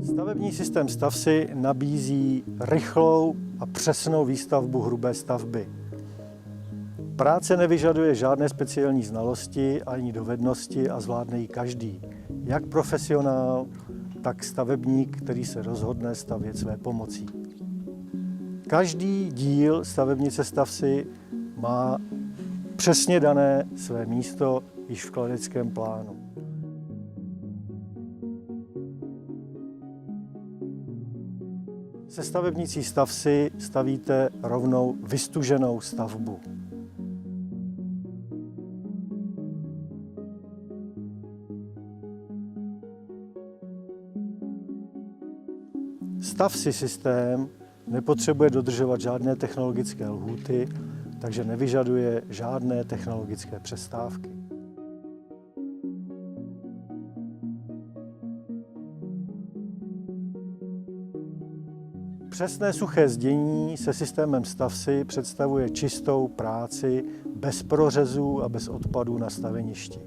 Stavební systém Stavsi nabízí rychlou a přesnou výstavbu hrubé stavby. Práce nevyžaduje žádné speciální znalosti ani dovednosti a zvládne ji každý, jak profesionál, tak stavebník, který se rozhodne stavět své pomocí. Každý díl stavebnice Stavsi má přesně dané své místo již v kladeckém plánu. Se stavebnicí Stavsi stavíte rovnou vystuženou stavbu. Stavsi systém nepotřebuje dodržovat žádné technologické lhůty, takže nevyžaduje žádné technologické přestávky. Přesné suché zdění se systémem Stavsi představuje čistou práci bez prořezů a bez odpadů na staveništi.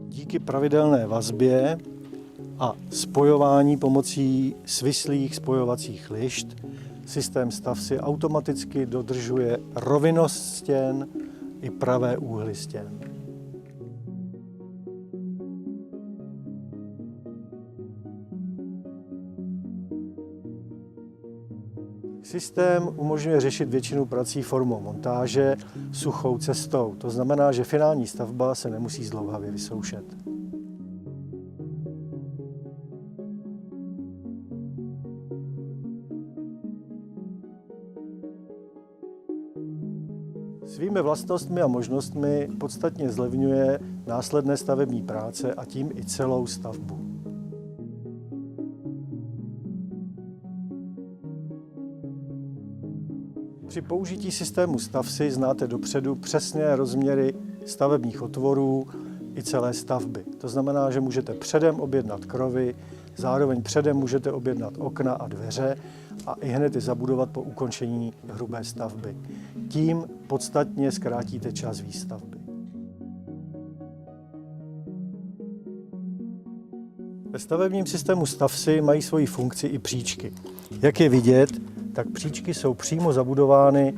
Díky pravidelné vazbě a spojování pomocí svislých spojovacích lišt systém Stavsi automaticky dodržuje rovinost stěn i pravé úhly stěn. Systém umožňuje řešit většinu prací formou montáže suchou cestou. To znamená, že finální stavba se nemusí zdlouhavě vysoušet. Svými vlastnostmi a možnostmi podstatně zlevňuje následné stavební práce a tím i celou stavbu. Při použití systému Stavsi znáte dopředu přesné rozměry stavebních otvorů i celé stavby. To znamená, že můžete předem objednat krovy, zároveň předem můžete objednat okna a dveře a i hned je zabudovat po ukončení hrubé stavby. Tím podstatně zkrátíte čas výstavby. Ve stavebním systému Stavsi mají svoji funkci i příčky. Jak je vidět, tak příčky jsou přímo zabudovány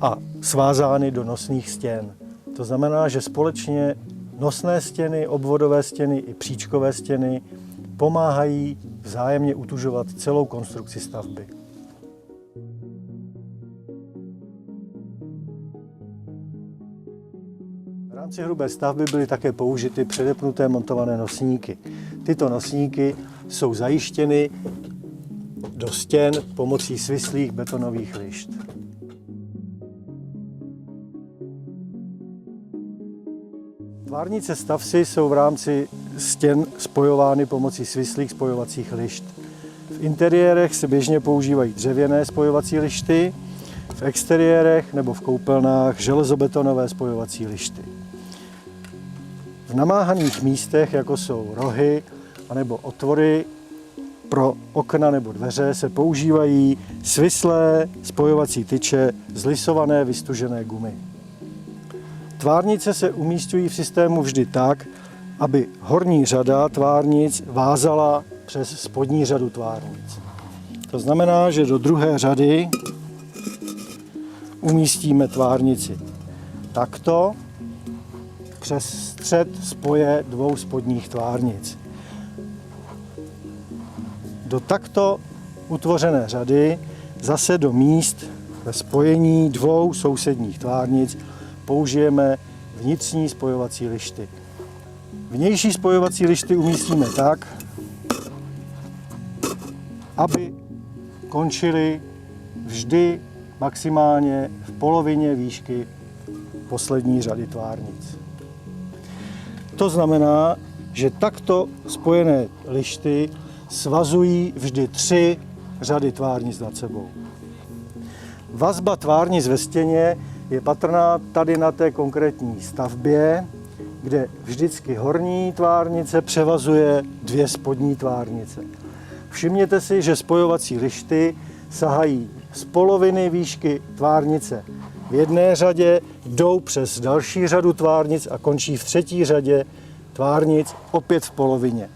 a svázány do nosných stěn. To znamená, že společně nosné stěny, obvodové stěny i příčkové stěny pomáhají vzájemně utužovat celou konstrukci stavby. V rámci hrubé stavby byly také použity předepnuté montované nosníky. Tyto nosníky jsou zajištěny do stěn pomocí svislých betonových lišt. Tvárnice Stavsi jsou v rámci stěn spojovány pomocí svislých spojovacích lišt. V interiérech se běžně používají dřevěné spojovací lišty, v exteriérech nebo v koupelnách železobetonové spojovací lišty. V namáhaných místech, jako jsou rohy anebo otvory pro okna nebo dveře, se používají svislé spojovací tyče z lisované vystužené gumy. Tvárnice se umísťují v systému vždy tak, aby horní řada tvárnic vázala přes spodní řadu tvárnic. To znamená, že do druhé řady umístíme tvárnici takto přes střed spoje dvou spodních tvárnic. Do takto utvořené řady zase do míst ve spojení dvou sousedních tvárnic použijeme vnitřní spojovací lišty. Vnější spojovací lišty umístíme tak, aby končily vždy maximálně v polovině výšky poslední řady tvárnic. To znamená, že takto spojené lišty svazují vždy 3 řady tvárnic nad sebou. Vazba tvárnic ve stěně je patrná tady na té konkrétní stavbě, kde vždycky horní tvárnice převazuje 2 spodní tvárnice. Všimněte si, že spojovací lišty sahají z poloviny výšky tvárnice v jedné řadě, jdou přes další řadu tvárnic a končí v 3. řadě tvárnic opět v polovině.